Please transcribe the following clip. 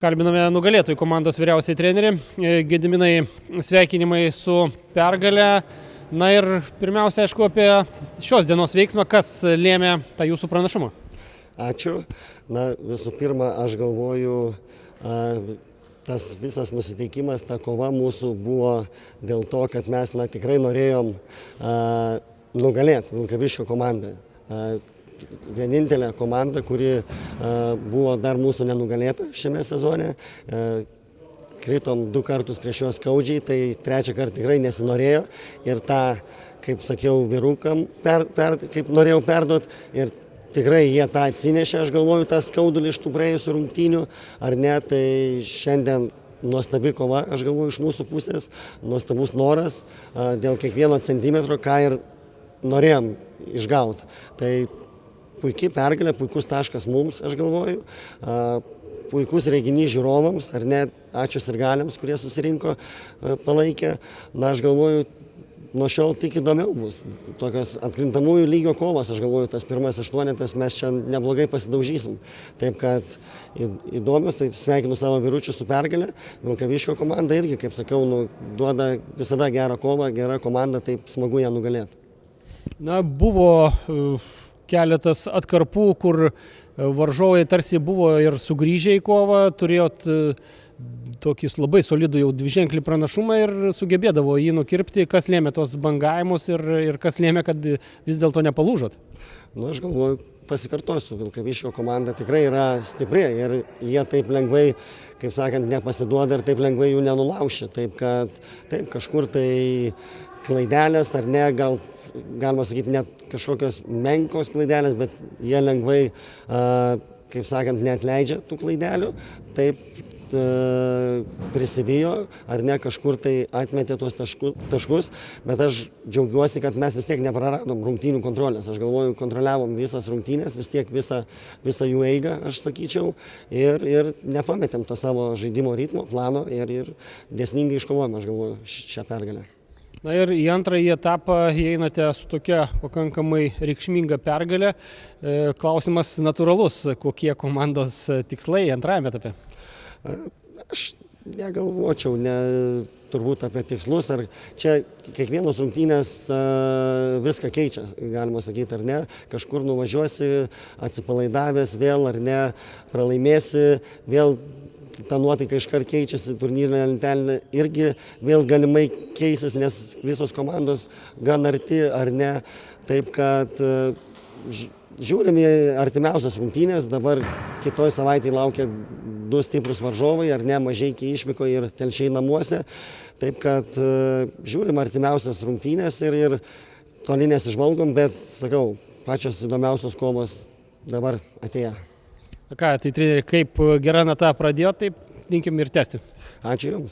Kalbiname nugalėtojų komandos vyriausiai trenerį. Gediminai, sveikinimai su pergale. Na ir pirmiausia, aišku, apie šios dienos veiksmą, kas lėmė tą jūsų pranašumą. Ačiū. Na, visų pirma, aš galvoju, tas visas nusiteikimas, ta kova mūsų buvo dėl to, kad mes tikrai norėjom nugalėti Vilkaviškio komandą. Vienintelė komanda, kuri buvo dar mūsų nenugalėta šiame sezone. Kritom 2 kartus prieš juos skaudžiai, tai 3 kartą tikrai nesinorėjo. Ir tą, kaip sakiau, vyrukam, kaip norėjau perduoti. Ir tikrai jie tą atsinešė, aš galvoju, tą skaudulį iš tų praėjusių rungtynių. Ar ne, tai šiandien nuostabi kova, aš galvoju, iš mūsų pusės. Nuostabus noras dėl kiekvieno centimetro, ką ir norėjom išgauti. Tai puikiai pergalė, puikus taškas mums, aš galvoju, puikus reginys žiūrovams, ar ne, ačiū sirgaliams, kurie susirinko, palaikė. Na, aš galvoju, nuo šiol tik įdomiau bus. Tokios atkrintamųjų lygio kovos, aš galvoju, tas pirmas 8 mes čia neblogai pasidaužysim. Taip, kad įdomios, tai sveikinu savo vyručius su pergalė. Vilkaviškio komanda irgi, kaip sakiau, duoda visada gerą kovą, gera komanda, taip smagu ją nugalėti. Na, buvo keletas atkarpų, kur varžovai tarsi buvo ir sugrįžę į kovą, turėjot tokį labai solidų jau dviženklį pranašumą ir sugebėdavo jį nukirpti. Kas lėmė tos bangavimus ir kas lėmė, kad vis dėlto nepalūžot? Nu, aš galvoju, pasikartosiu, Vilkaviškio komanda tikrai yra stipri ir jie taip lengvai, kaip sakant, nepasiduoda ir taip lengvai jų nenulaušia. Taip, kad taip, kažkur tai klaidelės ar ne, galima sakyti, net kažkokios menkos klaidelės, bet jie lengvai, kaip sakant, neatleidžia tų klaidelių. Taip prisivijo, ar ne, kažkur tai atmetė tuos taškus, bet aš džiaugiuosi, kad mes vis tiek nepraradom rungtynių kontrolės. Aš galvoju, kontroliavom visas rungtynės, vis tiek visą jų eigą, aš sakyčiau, ir nepametėm to savo žaidimo ritmo, plano ir dėsningai iškovojom, aš galvoju, šią pergalę. Na ir į antrąjį etapą įeinate su tokia pakankamai reikšminga pergalė. Klausimas natūralus, kokie komandos tikslai antrajame etape? Aš negalvočiau turbūt apie tikslus, ar čia kiekvienos rungtynės viską keičia, galima sakyti, ar ne. Kažkur nuvažiuosi, atsipalaidavęs vėl, ar ne, pralaimėsi, vėl ta nuotaika iškart keičiasi, turnyrinė lentelė irgi vėl galimai keisis, nes visos komandos gan arti, ar ne. Taip, kad žiūrim į artimiausias rungtynės, dabar kitoj savaitėje laukia 2 stiprus varžovai, ar ne, Mažeikiai išvykoje ir Telšiai namuose. Taip, kad žiūrim artimiausias rungtynės ir toli nesižvalgom, bet, sakau, pačios įdomiausios kovos dabar atėjo. Ką, tai treneri, kaip gera nata pradėjo, taip linkim ir tęsti. Ačiū Jums.